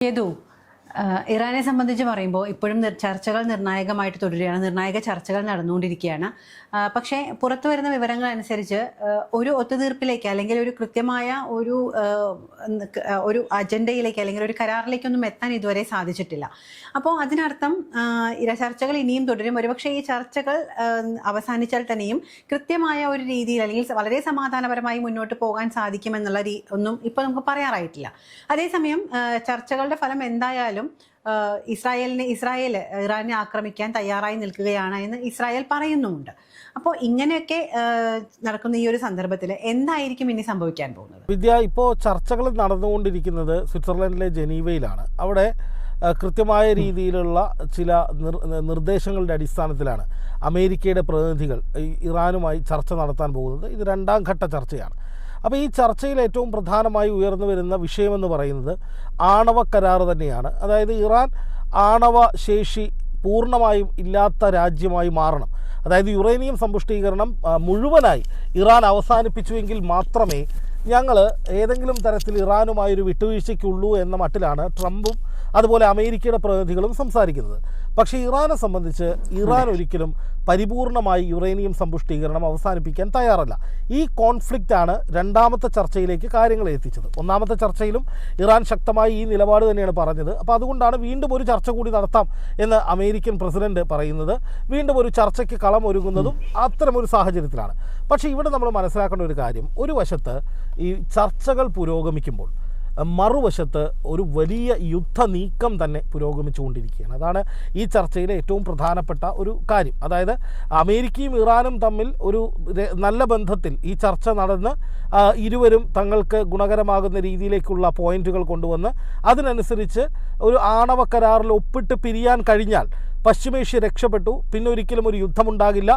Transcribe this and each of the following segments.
യദു, ഇറാനെ സംബന്ധിച്ച് പറയുമ്പോൾ ഇപ്പോഴും ചർച്ചകൾ നിർണായകമായിട്ട് തുടരുകയാണ്. നിർണായക ചർച്ചകൾ നടന്നുകൊണ്ടിരിക്കുകയാണ്. പക്ഷേ പുറത്തു വരുന്ന വിവരങ്ങൾ അനുസരിച്ച് ഒരു ഒത്തുതീർപ്പിലേക്ക് അല്ലെങ്കിൽ ഒരു കൃത്യമായ ഒരു അജണ്ടയിലേക്ക് അല്ലെങ്കിൽ ഒരു കരാറിലേക്കൊന്നും എത്താൻ ഇതുവരെ സാധിച്ചിട്ടില്ല. അപ്പോൾ അതിനർത്ഥം ചർച്ചകൾ ഇനിയും തുടരും. ഒരുപക്ഷെ ഈ ചർച്ചകൾ അവസാനിച്ചാൽ തന്നെയും കൃത്യമായ ഒരു രീതിയിൽ അല്ലെങ്കിൽ വളരെ സമാധാനപരമായി മുന്നോട്ട് പോകാൻ സാധിക്കുമെന്നുള്ള ഒന്നും ഇപ്പോൾ നമുക്ക് പറയാറായിട്ടില്ല. അതേസമയം ചർച്ചകളുടെ ഫലം എന്തായാലും ഇസ്രായേൽ ഇറാനെ ആക്രമിക്കാൻ തയ്യാറായി നിൽക്കുകയാണ് എന്ന് ഇസ്രായേൽ പറയുന്നുമുണ്ട്. അപ്പോൾ ഇങ്ങനെയൊക്കെ നടക്കുന്ന ഈ ഒരു സന്ദർഭത്തിൽ എന്തായിരിക്കും ഇനി സംഭവിക്കാൻ പോകുന്നത്? വിദ്യ, ഇപ്പോൾ ചർച്ചകൾ നടന്നുകൊണ്ടിരിക്കുന്നത് സ്വിറ്റ്സർലൻഡിലെ ജനീവയിലാണ്. അവിടെ കൃത്യമായ രീതിയിലുള്ള ചില നിർദ്ദേശങ്ങളുടെ അടിസ്ഥാനത്തിലാണ് അമേരിക്കയുടെ പ്രതിനിധികൾ ഇറാനുമായി ചർച്ച നടത്താൻ പോകുന്നത്. ഇത് രണ്ടാം ഘട്ട ചർച്ചയാണ്. അപ്പോൾ ഈ ചർച്ചയിൽ ഏറ്റവും പ്രധാനമായി ഉയർന്നു വരുന്ന വിഷയമെന്ന് പറയുന്നത് ആണവ കരാർ തന്നെയാണ്. അതായത് ഇറാൻ ആണവ ശേഷി പൂർണ്ണമായും ഇല്ലാത്ത രാജ്യമായി മാറണം. അതായത് യുറേനിയം സമ്പുഷ്ടീകരണം മുഴുവനായി ഇറാൻ അവസാനിപ്പിച്ചുവെങ്കിൽ മാത്രമേ ഞങ്ങൾ ഏതെങ്കിലും തരത്തിൽ ഇറാനുമായൊരു വിട്ടുവീഴ്ചയ്ക്കുള്ളൂ എന്ന മട്ടിലാണ് ട്രംപും അതുപോലെ അമേരിക്കയുടെ പ്രതിനിധികളും സംസാരിക്കുന്നത്. പക്ഷേ ഇറാനെ സംബന്ധിച്ച് ഇറാൻ ഒരിക്കലും പരിപൂർണമായി യുറേനിയം സമ്പുഷ്ടീകരണം അവസാനിപ്പിക്കാൻ തയ്യാറല്ല. ഈ കോൺഫ്ലിക്റ്റാണ് രണ്ടാമത്തെ ചർച്ചയിലേക്ക് കാര്യങ്ങൾ എത്തിച്ചത്. ഒന്നാമത്തെ ചർച്ചയിലും ഇറാൻ ശക്തമായി ഈ നിലപാട് തന്നെയാണ് പറഞ്ഞത്. അപ്പോൾ അതുകൊണ്ടാണ് വീണ്ടും ഒരു ചർച്ച കൂടി നടത്താം എന്ന് അമേരിക്കൻ പ്രസിഡന്റ് പറയുന്നത്. വീണ്ടും ഒരു ചർച്ചയ്ക്ക് കളം ഒരുങ്ങുന്നതും അത്തരമൊരു സാഹചര്യത്തിലാണ്. പക്ഷേ ഇവിടെ നമ്മൾ മനസ്സിലാക്കേണ്ട ഒരു കാര്യം, ഒരു വശത്ത് ഈ ചർച്ചകൾ പുരോഗമിക്കുമ്പോൾ മറുവശത്ത് ഒരു വലിയ യുദ്ധ നീക്കം തന്നെ പുരോഗമിച്ചുകൊണ്ടിരിക്കുകയാണ്. അതാണ് ഈ ചർച്ചയിലെ ഏറ്റവും പ്രധാനപ്പെട്ട ഒരു കാര്യം. അതായത് അമേരിക്കയും ഇറാനും തമ്മിൽ ഒരു നല്ല ബന്ധത്തിൽ ഈ ചർച്ച നടന്ന് ഇരുവരും തങ്ങൾക്ക് ഗുണകരമാകുന്ന രീതിയിലേക്കുള്ള പോയിന്റുകൾ കൊണ്ടുവന്ന് അതിനനുസരിച്ച് ഒരു ആണവ കരാറിൽ ഒപ്പിട്ട് പിരിയാൻ കഴിഞ്ഞാൽ പശ്ചിമേഷ്യ രക്ഷപ്പെട്ടു. പിന്നെ ഒരിക്കലും ഒരു യുദ്ധമുണ്ടാകില്ല.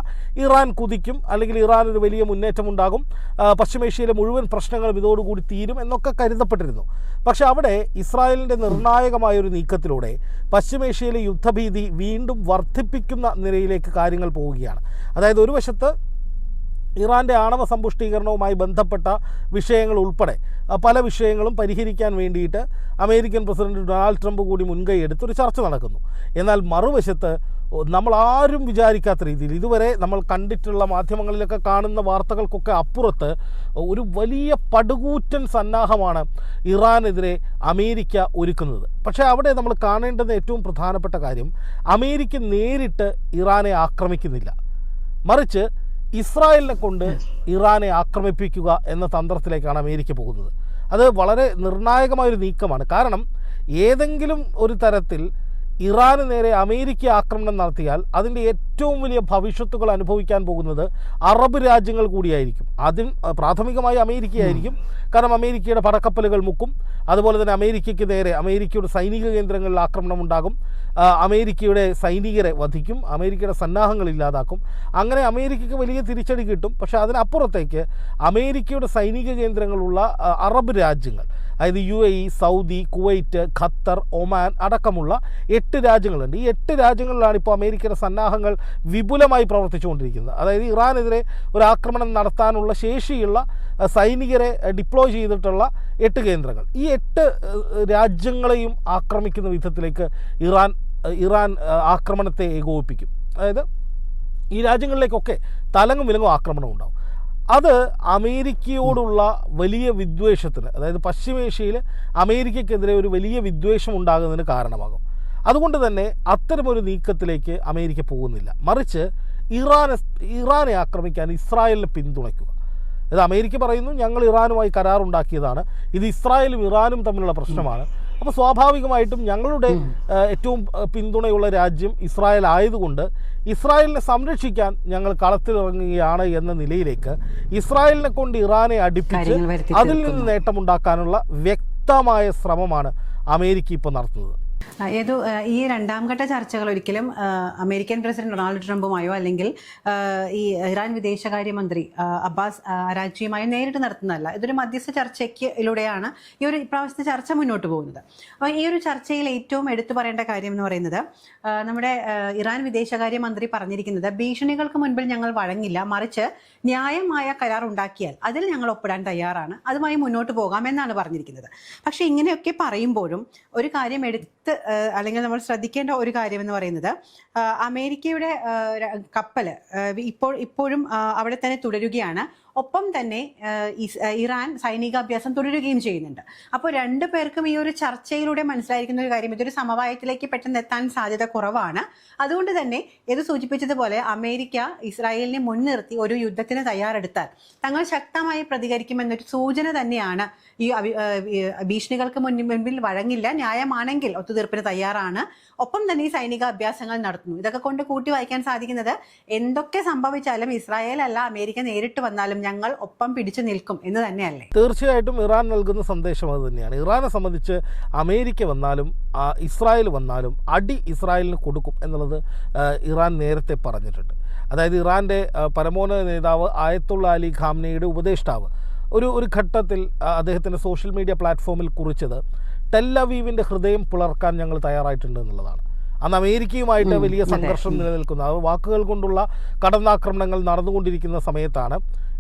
ഇറാൻ കുതിക്കും, അല്ലെങ്കിൽ ഇറാൻ ഒരു വലിയ മുന്നേറ്റമുണ്ടാകും, പശ്ചിമേഷ്യയിലെ മുഴുവൻ പ്രശ്നങ്ങളും ഇതോടുകൂടി തീരും എന്നൊക്കെ കരുതപ്പെട്ടിരുന്നു. പക്ഷേ അവിടെ ഇസ്രായേലിൻ്റെ നിർണായകമായൊരു നീക്കത്തിലൂടെ പശ്ചിമേഷ്യയിലെ യുദ്ധഭീതി വീണ്ടും വർദ്ധിപ്പിക്കുന്ന നിലയിലേക്ക് കാര്യങ്ങൾ പോവുകയാണ്. അതായത് ഒരു വശത്ത് ഇറാൻ്റെ ആണവ സമ്പുഷ്ടീകരണവുമായി ബന്ധപ്പെട്ട വിഷയങ്ങൾ ഉൾപ്പെടെ പല വിഷയങ്ങളും പരിഹരിക്കാൻ വേണ്ടിയിട്ട് അമേരിക്കൻ പ്രസിഡന്റ് ഡൊണാൾഡ് ട്രംപ് കൂടി മുൻകൈ എടുത്തൊരു ചർച്ച നടക്കുന്നു. എന്നാൽ മറുവശത്ത് നമ്മൾ ആരും വിചാരിക്കാത്ത രീതിയിൽ ഇതുവരെ നമ്മൾ കണ്ടിട്ടുള്ള മാധ്യമങ്ങളിലൊക്കെ കാണുന്ന വാർത്തകൾക്കൊക്കെ അപ്പുറത്ത് ഒരു വലിയ പടുകൂറ്റൻ സന്നാഹമാണ് ഇറാനെതിരെ അമേരിക്ക ഒരുക്കുന്നത്. പക്ഷേ അവിടെ നമ്മൾ കാണേണ്ടുന്ന ഏറ്റവും പ്രധാനപ്പെട്ട കാര്യം, അമേരിക്ക നേരിട്ട് ഇറാനെ ആക്രമിക്കുന്നില്ല, മറിച്ച് ഇസ്രായേലിനെ കൊണ്ട് ഇറാനെ ആക്രമിപ്പിക്കുക എന്ന തന്ത്രത്തിലേക്കാണ് അമേരിക്ക പോകുന്നത്. അത് വളരെ നിർണായകമായൊരു നീക്കമാണ്. കാരണം ഏതെങ്കിലും ഒരു തരത്തിൽ ഇറാന് നേരെ അമേരിക്ക ആക്രമണം നടത്തിയാൽ അതിൻ്റെ ഏറ്റവും വലിയ ഭവിഷ്യത്തുകൾ അനുഭവിക്കാൻ പോകുന്നത് അറബ് രാജ്യങ്ങൾ കൂടിയായിരിക്കും. അതിൽ പ്രാഥമികമായി അമേരിക്കയായിരിക്കും. കാരണം അമേരിക്കയുടെ പടക്കപ്പലുകൾ മുക്കും, അതുപോലെ തന്നെ അമേരിക്കയ്ക്ക് നേരെ അമേരിക്കയുടെ സൈനിക കേന്ദ്രങ്ങളിൽ ആക്രമണം ഉണ്ടാകും, അമേരിക്കയുടെ സൈനികരെ വധിക്കും, അമേരിക്കയുടെ സന്നാഹങ്ങൾ ഇല്ലാതാക്കും. അങ്ങനെ അമേരിക്കയ്ക്ക് വലിയ തിരിച്ചടി കിട്ടും. പക്ഷേ അതിനപ്പുറത്തേക്ക് അമേരിക്കയുടെ സൈനിക കേന്ദ്രങ്ങളുള്ള അറബ് രാജ്യങ്ങൾ, അതായത് UAE, Saudi, Kuwait, Qatar, Oman അടക്കമുള്ള 8 രാജ്യങ്ങളുണ്ട്. ഈ 8 രാജ്യങ്ങളിലാണ് ഇപ്പോൾ അമേരിക്കയുടെ സന്നാഹങ്ങൾ വിപുലമായി പ്രവർത്തിച്ചുകൊണ്ടിരിക്കുന്നത്. അതായത് ഇറാനെതിരെ ഒരു ആക്രമണം നടത്താനുള്ള ശേഷിയുള്ള സൈനികരെ ഡിപ്ലോയ് ചെയ്തിട്ടുള്ള 8 കേന്ദ്രങ്ങൾ. ഈ 8 രാജ്യങ്ങളെയും ആക്രമിക്കുന്ന വിധത്തിലേക്ക് ഇറാൻ ആക്രമണത്തെ ഏകോപിപ്പിക്കും. അതായത് ഈ രാജ്യങ്ങളിലേക്കൊക്കെ തലങ്ങും വിലങ്ങും ആക്രമണം ഉണ്ടാവും. അത് അമേരിക്കയോടുള്ള വലിയ വിദ്വേഷത്തിന്, അതായത് പശ്ചിമേഷ്യയിൽ അമേരിക്കയ്ക്കെതിരെ ഒരു വലിയ വിദ്വേഷം ഉണ്ടാകുന്നതിന് കാരണമാകും. അതുകൊണ്ട് തന്നെ അത്തരമൊരു നീക്കത്തിലേക്ക് അമേരിക്ക പോകുന്നില്ല, മറിച്ച് ഇറാനെ ആക്രമിക്കാൻ ഇസ്രായേലിനെ പിന്തുണയ്ക്കുക. ഇത് അമേരിക്ക പറയുന്നു, ഞങ്ങൾ ഇറാനുമായി കരാറുണ്ടാക്കിയതാണ്, ഇത് ഇസ്രായേലും ഇറാനും തമ്മിലുള്ള പ്രശ്നമാണ്. അപ്പോൾ സ്വാഭാവികമായിട്ടും ഞങ്ങളുടെ ഏറ്റവും പിന്തുണയുള്ള രാജ്യം ഇസ്രായേൽ ആയതുകൊണ്ട് ഇസ്രായേലിനെ സംരക്ഷിക്കാൻ ഞങ്ങൾ കളത്തിലിറങ്ങുകയാണ് എന്ന നിലയിലേക്ക് ഇസ്രായേലിനെ കൊണ്ട് ഇറാനെ അടുപ്പിച്ച് അതിൽ നിന്ന് നേട്ടമുണ്ടാക്കാനുള്ള വ്യക്തമായ ശ്രമമാണ് അമേരിക്ക ഇപ്പോൾ നടത്തുന്നത്. ഈ രണ്ടാം ഘട്ട ചർച്ചകൾ ഒരിക്കലും അമേരിക്കൻ പ്രസിഡന്റ് ഡൊണാൾഡ് ട്രംപുമായോ അല്ലെങ്കിൽ ഈ ഇറാൻ വിദേശകാര്യമന്ത്രി അബ്ബാസ് അരാഗ്ചിയുമായോ നേരിട്ട് നടത്തുന്നതല്ല. ഇതൊരു മധ്യസ്ഥ ചർച്ചയ്ക്കിലൂടെയാണ് ഈ ഒരു ഇപ്രാവശ്യത്തെ ചർച്ച മുന്നോട്ട് പോകുന്നത്. അപ്പോൾ ഈ ഒരു ചർച്ചയിൽ ഏറ്റവും എടുത്തു പറയേണ്ട കാര്യം എന്ന് പറയുന്നത്, നമ്മുടെ ഇറാൻ വിദേശകാര്യമന്ത്രി പറഞ്ഞിരിക്കുന്നത് ഭീഷണികൾക്ക് മുൻപിൽ ഞങ്ങൾ വഴങ്ങില്ല, മറിച്ച് ന്യായമായ കരാർ ഉണ്ടാക്കിയാൽ അതിൽ ഞങ്ങൾ ഒപ്പിടാൻ തയ്യാറാണ്, അതുമായി മുന്നോട്ട് പോകാമെന്നാണ് പറഞ്ഞിരിക്കുന്നത്. പക്ഷേ ഇങ്ങനെയൊക്കെ പറയുമ്പോഴും ഒരു കാര്യം എടുത്ത് അല്ലെങ്കിൽ നമ്മൾ ശ്രദ്ധിക്കേണ്ട ഒരു കാര്യം എന്ന് പറയുന്നത്, അമേരിക്കയുടെ കപ്പൽ ഇപ്പോഴും അവിടെ തന്നെ തുടരുകയാണ്. ഒപ്പം തന്നെ ഇറാൻ സൈനികാഭ്യാസം തുടരുകയും ചെയ്യുന്നുണ്ട്. അപ്പോൾ രണ്ടു പേർക്കും ഈ ഒരു ചർച്ചയിലൂടെ മനസ്സിലായിരിക്കുന്ന ഒരു കാര്യം, ഇതൊരു സമവായത്തിലേക്ക് പെട്ടെന്ന് എത്താൻ സാധ്യത കുറവാണ്. അതുകൊണ്ട് തന്നെ ഇത് സൂചിപ്പിച്ചതുപോലെ അമേരിക്ക ഇസ്രായേലിനെ മുൻനിർത്തി ഒരു യുദ്ധത്തിന് തയ്യാറെടുത്താൽ തങ്ങൾ ശക്തമായി പ്രതികരിക്കുമെന്നൊരു സൂചന തന്നെയാണ്. ഈ ഭീഷണികൾക്ക് മുൻപിൽ വഴങ്ങില്ല, ന്യായമാണെങ്കിൽ ഒത്തുതീർപ്പിന് തയ്യാറാണ്, ഒപ്പം തന്നെ ഈ സൈനിക അഭ്യാസങ്ങൾ നടത്തുന്നു. ഇതൊക്കെ കൊണ്ട് കൂട്ടി വായിക്കാൻ സാധിക്കുന്നത്, എന്തൊക്കെ സംഭവിച്ചാലും ഇസ്രായേൽ അല്ല അമേരിക്ക നേരിട്ട് വന്നാലും ഞങ്ങൾ ഒപ്പം പിടിച്ചു നിൽക്കും എന്ന് തന്നെയല്ലേ? തീർച്ചയായിട്ടും ഇറാൻ നൽകുന്ന സന്ദേശം അത് തന്നെയാണ്. ഇറാനെ സംബന്ധിച്ച് അമേരിക്ക വന്നാലും ഇസ്രായേൽ വന്നാലും അടി ഇസ്രായേലിന് കൊടുക്കും എന്നുള്ളത് ഇറാൻ നേരത്തെ പറഞ്ഞിട്ടുണ്ട്. അതായത് ഇറാൻ്റെ പരമോന്നത നേതാവ് ആയത്തുള്ള അലി ഖാംനയുടെ ഉപദേഷ്ടാവ് ഒരു ഘട്ടത്തിൽ അദ്ദേഹത്തിൻ്റെ സോഷ്യൽ മീഡിയ പ്ലാറ്റ്ഫോമിൽ കുറിച്ചത്, ടെല്ലവീവിൻ്റെ ഹൃദയം പിളർക്കാൻ ഞങ്ങൾ തയ്യാറായിട്ടുണ്ട് എന്നുള്ളതാണ്. അന്ന് അമേരിക്കയുമായിട്ട് വലിയ സംഘർഷം നിലനിൽക്കുന്ന, വാക്കുകൾ കൊണ്ടുള്ള കടന്നാക്രമണങ്ങൾ നടന്നുകൊണ്ടിരിക്കുന്ന സമയത്താണ്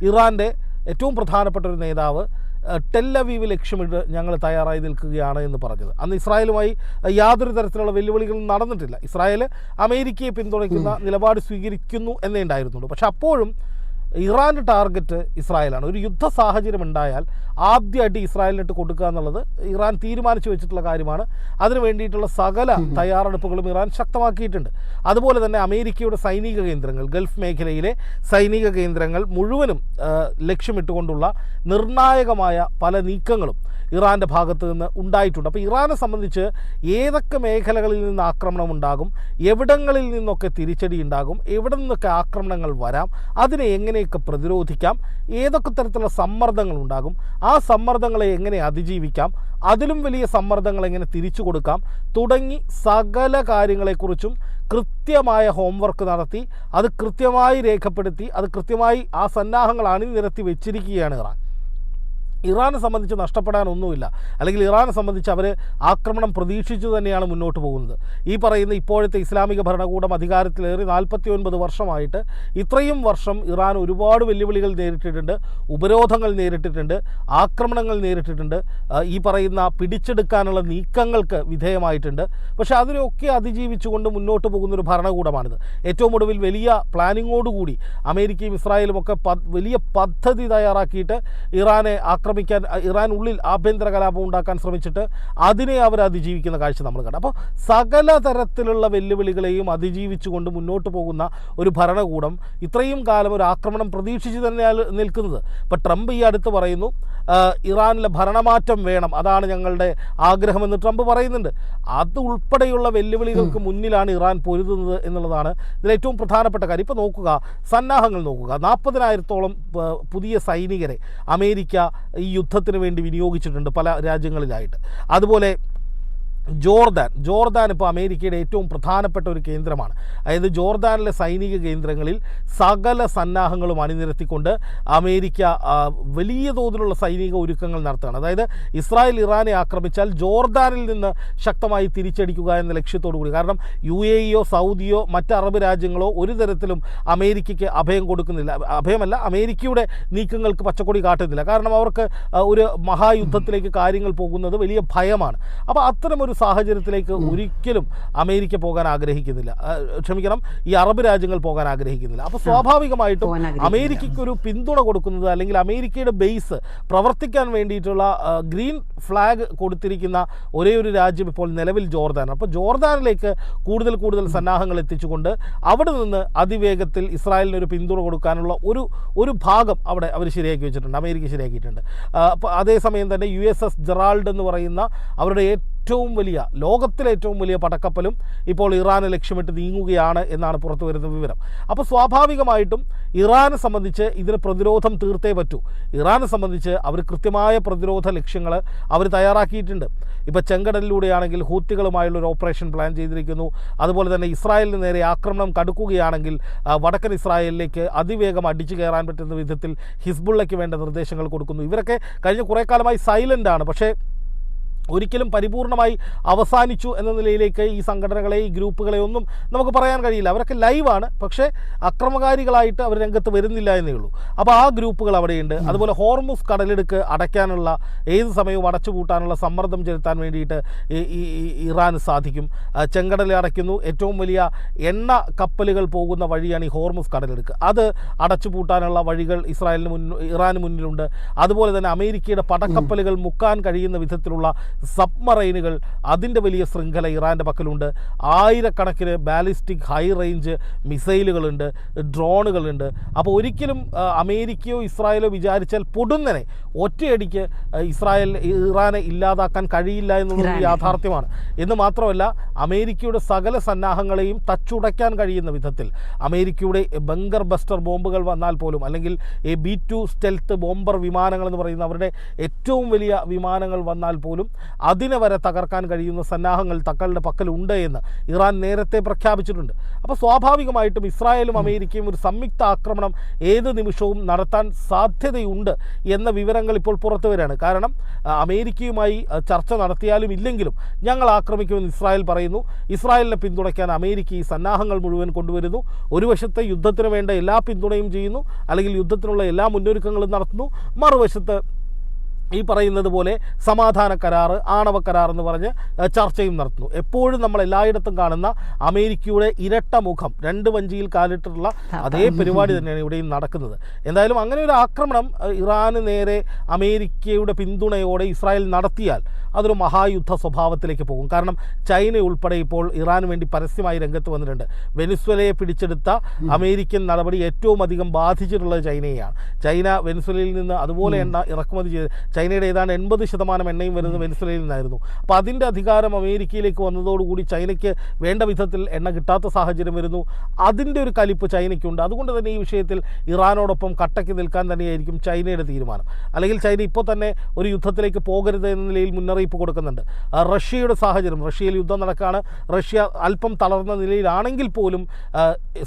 ഇറാൻ്റെ ഏറ്റവും പ്രധാനപ്പെട്ട ഒരു നേതാവ് ടെല്ലവീവ് ലക്ഷ്യമിട്ട് ഞങ്ങൾ തയ്യാറായി നിൽക്കുകയാണ് എന്ന് പറഞ്ഞത്. അന്ന് ഇസ്രായേലുമായി യാതൊരു തരത്തിലുള്ള വെല്ലുവിളികളും നടന്നിട്ടില്ല. ഇസ്രായേൽ അമേരിക്കയെ പിന്തുണയ്ക്കുന്ന നിലപാട് സ്വീകരിക്കുന്നു എന്നേ ഉണ്ടായിരുന്നുള്ളൂ. പക്ഷെ അപ്പോഴും ഇറാൻ്റെ ടാർഗറ്റ് ഇസ്രായേലാണ്. ഒരു യുദ്ധ സാഹചര്യം ഉണ്ടായാൽ ആദ്യ അടി ഇസ്രായേലിനിട്ട് കൊടുക്കുക എന്നുള്ളത് ഇറാൻ തീരുമാനിച്ചു വെച്ചിട്ടുള്ള കാര്യമാണ്. അതിനു വേണ്ടിയിട്ടുള്ള സകല തയ്യാറെടുപ്പുകളും ഇറാൻ ശക്തമാക്കിയിട്ടുണ്ട്. അതുപോലെ തന്നെ അമേരിക്കയുടെ സൈനിക കേന്ദ്രങ്ങൾ, ഗൾഫ് മേഖലയിലെ സൈനിക കേന്ദ്രങ്ങൾ മുഴുവനും ലക്ഷ്യമിട്ടുകൊണ്ടുള്ള നിർണായകമായ പല നീക്കങ്ങളും ഇറാൻ്റെ ഭാഗത്ത് നിന്ന് ഉണ്ടായിട്ടുണ്ട്. അപ്പോൾ ഇറാനെ സംബന്ധിച്ച് ഏതൊക്കെ മേഖലകളിൽ നിന്ന് ആക്രമണം ഉണ്ടാകും, എവിടങ്ങളിൽ നിന്നൊക്കെ തിരിച്ചടി ഉണ്ടാകും, എവിടെ നിന്നൊക്കെ ആക്രമണങ്ങൾ വരാം, അതിനെ എങ്ങനെയൊക്കെ പ്രതിരോധിക്കാം, ഏതൊക്കെ തരത്തിലുള്ള സമ്മർദ്ദങ്ങൾ ഉണ്ടാകും, ആ സമ്മർദ്ദങ്ങളെ എങ്ങനെ അതിജീവിക്കാം, അതിലും വലിയ സമ്മർദ്ദങ്ങൾ എങ്ങനെ തിരിച്ചു കൊടുക്കാം തുടങ്ങി സകല കാര്യങ്ങളെക്കുറിച്ചും കൃത്യമായ ഹോംവർക്ക് നടത്തി അത് കൃത്യമായി രേഖപ്പെടുത്തി അത് കൃത്യമായി ആ സന്നാഹങ്ങൾ അണിനിരത്തി വെച്ചിരിക്കുകയാണ് ഇറാൻ. ഇറാനെ സംബന്ധിച്ച് നഷ്ടപ്പെടാനൊന്നുമില്ല, അല്ലെങ്കിൽ ഇറാനെ സംബന്ധിച്ച് അവർ ആക്രമണം പ്രതീക്ഷിച്ചു തന്നെയാണ് മുന്നോട്ട് പോകുന്നത്. ഈ പറയുന്ന ഇപ്പോഴത്തെ ഇസ്ലാമിക ഭരണകൂടം അധികാരത്തിലേറി 49 വർഷമായിട്ട് ഇത്രയും വർഷം ഇറാൻ ഒരുപാട് വെല്ലുവിളികൾ നേരിട്ടിട്ടുണ്ട്, ഉപരോധങ്ങൾ നേരിട്ടിട്ടുണ്ട്, ആക്രമണങ്ങൾ നേരിട്ടിട്ടുണ്ട്, ഈ പറയുന്ന പിടിച്ചെടുക്കാനുള്ള നീക്കങ്ങൾക്ക് വിധേയമായിട്ടുണ്ട്. പക്ഷേ അതിനെയൊക്കെ അതിജീവിച്ചുകൊണ്ട് മുന്നോട്ട് പോകുന്നൊരു ഭരണകൂടമാണിത്. ഏറ്റവും ഒടുവിൽ വലിയ പ്ലാനിങ്ങോടുകൂടി അമേരിക്കയും ഇസ്രായേലും ഒക്കെ വലിയ പദ്ധതി തയ്യാറാക്കിയിട്ട് ഇറാനെ ഇറാൻ ഉള്ളിൽ ആഭ്യന്തര കലാപം ഉണ്ടാക്കാൻ ശ്രമിച്ചിട്ട് അതിനെ അവർ അതിജീവിക്കുന്ന കാഴ്ച നമ്മൾ കണ്ടു. അപ്പോൾ സകല തരത്തിലുള്ള വെല്ലുവിളികളെയും അതിജീവിച്ചുകൊണ്ട് മുന്നോട്ട് പോകുന്ന ഒരു ഭരണകൂടം ഇത്രയും കാലം ഒരു ആക്രമണം പ്രതീക്ഷിച്ച് തന്നെയാണ് നിൽക്കുന്നത്. ഇപ്പോൾ ട്രംപ് ഈ അടുത്ത് പറയുന്നു ഇറാനിലെ ഭരണമാറ്റം വേണം, അതാണ് ഞങ്ങളുടെ ആഗ്രഹമെന്ന് ട്രംപ് പറയുന്നുണ്ട്. അത് ഉൾപ്പെടെയുള്ള വെല്ലുവിളികൾക്ക് മുന്നിലാണ് ഇറാൻ പൊരുതുന്നത് എന്നുള്ളതാണ് ഇതിലേറ്റവും പ്രധാനപ്പെട്ട കാര്യം. ഇപ്പോൾ നോക്കുക, സന്നാഹങ്ങൾ നോക്കുക. 40,000-ഓളം പുതിയ സൈനികരെ അമേരിക്ക ഈ യുദ്ധത്തിന് വേണ്ടി വിനിയോഗിച്ചിട്ടുണ്ട് പല രാജ്യങ്ങളിലായിട്ട്. അതുപോലെ ജോർദാൻ ഇപ്പോൾ അമേരിക്കയുടെ ഏറ്റവും പ്രധാനപ്പെട്ട ഒരു കേന്ദ്രമാണ്. അതായത് ജോർദാനിലെ സൈനിക കേന്ദ്രങ്ങളിൽ സകല സന്നാഹങ്ങളും അണിനിരത്തിക്കൊണ്ട് അമേരിക്ക വലിയ തോതിലുള്ള സൈനിക ഒരുക്കങ്ങൾ നടത്തുകയാണ്. അതായത് ഇസ്രായേൽ ഇറാനെ ആക്രമിച്ചാൽ ജോർദാനിൽ നിന്ന് ശക്തമായി തിരിച്ചടിക്കുക എന്ന ലക്ഷ്യത്തോടു കൂടി. കാരണം UAE-യോ സൗദിയോ മറ്റ് അറബ് രാജ്യങ്ങളോ ഒരു തരത്തിലും അമേരിക്കയ്ക്ക് അഭയം കൊടുക്കുന്നില്ല. അഭയമല്ല, അമേരിക്കയുടെ നീക്കങ്ങൾക്ക് പച്ചക്കൊടി കാട്ടുന്നില്ല. കാരണം അവർക്ക് ഒരു മഹായുദ്ധത്തിലേക്ക് കാര്യങ്ങൾ പോകുന്നത് വലിയ ഭയമാണ്. അപ്പോൾ അത്തരമൊരു സാഹചര്യത്തിലേക്ക് ഒരിക്കലും അമേരിക്ക പോകാൻ ആഗ്രഹിക്കുന്നില്ല, ഈ അറബ് രാജ്യങ്ങൾ പോകാൻ ആഗ്രഹിക്കുന്നില്ല. അപ്പോൾ സ്വാഭാവികമായിട്ടും അമേരിക്കയ്ക്ക് ഒരു പിന്തുണ കൊടുക്കുന്നത്, അല്ലെങ്കിൽ അമേരിക്കയുടെ ബേസ് പ്രവർത്തിക്കാൻ വേണ്ടിയിട്ടുള്ള ഗ്രീൻ ഫ്ലാഗ് കൊടുത്തിരിക്കുന്ന ഒരേ ഒരു രാജ്യം ഇപ്പോൾ നിലവിൽ ജോർദാനാണ്. അപ്പോൾ ജോർദാനിലേക്ക് കൂടുതൽ സന്നാഹങ്ങൾ എത്തിച്ചുകൊണ്ട് അവിടെ നിന്ന് അതിവേഗത്തിൽ ഇസ്രായേലിന് ഒരു പിന്തുണ കൊടുക്കാനുള്ള ഒരു ഭാഗം അവിടെ അവർ ശരിയാക്കി വെച്ചിട്ടുണ്ട്, അമേരിക്ക ശരിയാക്കിയിട്ടുണ്ട്. അപ്പോൾ അതേസമയം തന്നെ USS ജെറാൾഡ് എന്ന് പറയുന്ന അവരുടെ ലോകത്തിലെ ഏറ്റവും വലിയ പടക്കപ്പലും ഇപ്പോൾ ഇറാനെ ലക്ഷ്യമിട്ട് നീങ്ങുകയാണ് എന്നാണ് പുറത്തു വരുന്ന വിവരം. അപ്പോൾ സ്വാഭാവികമായിട്ടും ഇറാനെ സംബന്ധിച്ച് ഇതിന് പ്രതിരോധം തീർത്തേ പറ്റൂ. ഇറാനെ സംബന്ധിച്ച് അവർ കൃത്യമായ പ്രതിരോധ ലക്ഷ്യങ്ങൾ അവർ തയ്യാറാക്കിയിട്ടുണ്ട്. ഇപ്പോൾ ചെങ്കടലിലൂടെയാണെങ്കിൽ ഹൂത്തികളുമായുള്ളൊരു ഓപ്പറേഷൻ പ്ലാൻ ചെയ്തിരിക്കുന്നു. അതുപോലെ തന്നെ ഇസ്രായേലിന് നേരെ ആക്രമണം കടുക്കുകയാണെങ്കിൽ വടക്കൻ ഇസ്രായേലിലേക്ക് അതിവേഗം അടിച്ചു കയറാൻ പറ്റുന്ന വിധത്തിൽ ഹിസ്ബുള്ളയ്ക്ക് വേണ്ട നിർദ്ദേശങ്ങൾ കൊടുക്കുന്നു. ഇവരൊക്കെ കഴിഞ്ഞ കുറേ കാലമായി സൈലൻ്റാണ്. പക്ഷേ ഒരിക്കലും പരിപൂർണമായി അവസാനിച്ചു എന്ന നിലയിലേക്ക് ഈ സംഘടനകളെ, ഈ ഗ്രൂപ്പുകളെ ഒന്നും നമുക്ക് പറയാൻ കഴിയില്ല. അവരൊക്കെ ലൈവാണ്, പക്ഷേ അക്രമകാരികളായിട്ട് അവർ രംഗത്ത് വരുന്നില്ല എന്നേ ഉള്ളൂ. അപ്പോൾ ആ ഗ്രൂപ്പുകൾ അവിടെയുണ്ട്. അതുപോലെ ഹോർമുസ് കടലിടുക്ക് അടയ്ക്കാനുള്ള, ഏത് സമയവും അടച്ചുപൂട്ടാനുള്ള സമ്മർദ്ദം ചെലുത്താൻ വേണ്ടിയിട്ട് ഇറാന് സാധിക്കും. ചെങ്കടൽ അടയ്ക്കുന്നു. ഏറ്റവും വലിയ എണ്ണ കപ്പലുകൾ പോകുന്ന വഴിയാണ് ഈ ഹോർമുസ് കടലിടുക്ക്. അത് അടച്ചുപൂട്ടാനുള്ള വഴികൾ ഇറാന് മുന്നിലുണ്ട്. അതുപോലെ തന്നെ അമേരിക്കയുടെ പടക്കപ്പലുകൾ മുക്കാൻ കഴിയുന്ന വിധത്തിലുള്ള സബ്മറൈനുകൾ, അതിൻ്റെ വലിയ ശൃംഖല ഇറാൻ്റെ പക്കലുണ്ട്. ആയിരക്കണക്കിന് ബാലിസ്റ്റിക് ഹൈ റേഞ്ച് മിസൈലുകളുണ്ട്, ഡ്രോണുകളുണ്ട്. അപ്പോൾ ഒരിക്കലും അമേരിക്കയോ ഇസ്രായേലോ വിചാരിച്ചാൽ പൊടുന്നനെ ഒറ്റയടിക്ക് ഇറാനെ ഇല്ലാതാക്കാൻ കഴിയില്ല എന്നുള്ളത് യാഥാർത്ഥ്യമാണ്. എന്ന് മാത്രമല്ല, അമേരിക്കയുടെ സകല സന്നാഹങ്ങളെയും തച്ചുടയ്ക്കാൻ കഴിയുന്ന വിധത്തിൽ അമേരിക്കയുടെ ബങ്കർ ബസ്റ്റർ ബോംബുകൾ വന്നാൽ പോലും, അല്ലെങ്കിൽ B-2 സ്റ്റെൽത്ത് ബോംബർ വിമാനങ്ങൾ എന്ന് പറയുന്ന അവരുടെ ഏറ്റവും വലിയ വിമാനങ്ങൾ വന്നാൽ പോലും അതിനെ വരെ തകർക്കാൻ കഴിയുന്ന സന്നാഹങ്ങൾ തങ്ങളുടെ പക്കലുണ്ട് എന്ന് ഇറാൻ നേരത്തെ പ്രഖ്യാപിച്ചിട്ടുണ്ട്. അപ്പോൾ സ്വാഭാവികമായിട്ടും ഇസ്രായേലും അമേരിക്കയും ഒരു സംയുക്ത ആക്രമണം ഏത് നിമിഷവും നടത്താൻ സാധ്യതയുണ്ട് എന്ന വിവരങ്ങൾ ഇപ്പോൾ പുറത്തു വരികയാണ്. കാരണം അമേരിക്കയുമായി ചർച്ച നടത്തിയാലും ഇല്ലെങ്കിലും ഞങ്ങൾ ആക്രമിക്കുമെന്ന് ഇസ്രായേൽ പറയുന്നു. ഇസ്രായേലിനെ പിന്തുണയ്ക്കാൻ അമേരിക്ക ഈ സന്നാഹങ്ങൾ മുഴുവൻ കൊണ്ടുവരുന്നു. ഒരു വശത്ത് യുദ്ധത്തിന് വേണ്ട എല്ലാ പിന്തുണയും ചെയ്യുന്നു, അല്ലെങ്കിൽ യുദ്ധത്തിനുള്ള എല്ലാ മുന്നൊരുക്കങ്ങളും നടത്തുന്നു. മറുവശത്ത് ഈ പറയുന്നത് പോലെ സമാധാന കരാർ, ആണവ കരാർ എന്ന് പറഞ്ഞ് ചർച്ചയും നടത്തുന്നു. എപ്പോഴും നമ്മൾ എല്ലായിടത്തും കാണുന്ന അമേരിക്കയുടെ ഇരട്ട മുഖം, രണ്ട് വഞ്ചിയിൽ കാലിട്ടുള്ള അതേ പരിപാടി തന്നെയാണ് ഇവിടെയും നടക്കുന്നത്. എന്തായാലും അങ്ങനെ ഒരു ആക്രമണം ഇറാന് നേരെ അമേരിക്കയുടെ പിന്തുണയോടെ ഇസ്രായേൽ നടത്തിയാൽ അതൊരു മഹായുദ്ധ സ്വഭാവത്തിലേക്ക് പോകും. കാരണം ചൈന ഉൾപ്പെടെ ഇപ്പോൾ ഇറാന് വേണ്ടി പരസ്യമായി രംഗത്ത് വന്നിട്ടുണ്ട്. വെനിസ്വലയെ പിടിച്ചെടുത്ത അമേരിക്കൻ നടപടി ഏറ്റവും അധികം ബാധിച്ചിട്ടുള്ളത് ചൈനയെയാണ്. ചൈന വെനിസ്വലയിൽ നിന്ന് അതുപോലെ എണ്ണ ഇറക്കുമതി ചെയ്ത്, ചൈനയുടെ ഏതാണ്ട് 80% എണ്ണയും വരുന്നത് വെനിസ്വലയിൽ നിന്നായിരുന്നു. അപ്പോൾ അതിൻ്റെ അധികാരം അമേരിക്കയിലേക്ക് വന്നതോടുകൂടി ചൈനയ്ക്ക് വേണ്ട വിധത്തിൽ എണ്ണ കിട്ടാത്ത സാഹചര്യം വരുന്നു. അതിൻ്റെ ഒരു കലിപ്പ് ചൈനയ്ക്കുണ്ട്. അതുകൊണ്ട് തന്നെ ഈ വിഷയത്തിൽ ഇറാനോടൊപ്പം കട്ടയ്ക്ക് നിൽക്കാൻ തന്നെയായിരിക്കും ചൈനയുടെ തീരുമാനം. അല്ലെങ്കിൽ ചൈന ഇപ്പോൾ തന്നെ ഒരു യുദ്ധത്തിലേക്ക് പോകരുത് എന്ന നിലയിൽ മുന്നറിയിപ്പ് കൊടുക്കുന്നുണ്ട്. റഷ്യയുടെ സാഹചര്യം, റഷ്യയിൽ യുദ്ധം നടക്കുകയാണ്. റഷ്യ അല്പം തളർന്ന നിലയിലാണെങ്കിൽ പോലും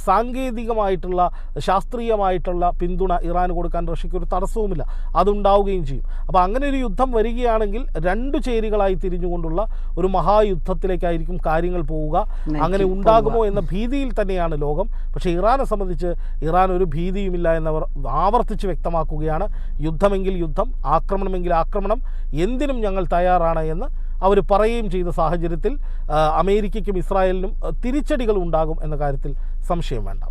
സാങ്കേതികമായിട്ടുള്ള, ശാസ്ത്രീയമായിട്ടുള്ള പിന്തുണ ഇറാന് കൊടുക്കാൻ റഷ്യയ്ക്ക് ഒരു തടസ്സവുമില്ല. അതുണ്ടാവുകയും ചെയ്യും. അപ്പോൾ അങ്ങനെ ഒരു യുദ്ധം വരികയാണെങ്കിൽ രണ്ടു ചേരികളായി തിരിഞ്ഞുകൊണ്ടുള്ള ഒരു മഹായുദ്ധത്തിലേക്കായിരിക്കും കാര്യങ്ങൾ പോവുക. അങ്ങനെ ഉണ്ടാകുമോ എന്ന ഭീതിയിൽ തന്നെയാണ് ലോകം. പക്ഷേ ഇറാനെ സംബന്ധിച്ച് ഇറാൻ ഒരു ഭീതിയുമില്ല എന്നവർ ആവർത്തിച്ച് വ്യക്തമാക്കുകയാണ്. യുദ്ധമെങ്കിൽ യുദ്ധം, ആക്രമണമെങ്കിൽ ആക്രമണം, എന്തിനും ഞങ്ങൾ തയ്യാറാണ് എന്ന് അവർ പറയുകയും ചെയ്ത സാഹചര്യത്തിൽ അമേരിക്കയ്ക്കും ഇസ്രായേലിനും തിരിച്ചടികൾ ഉണ്ടാകും എന്ന കാര്യത്തിൽ സംശയം വേണ്ട.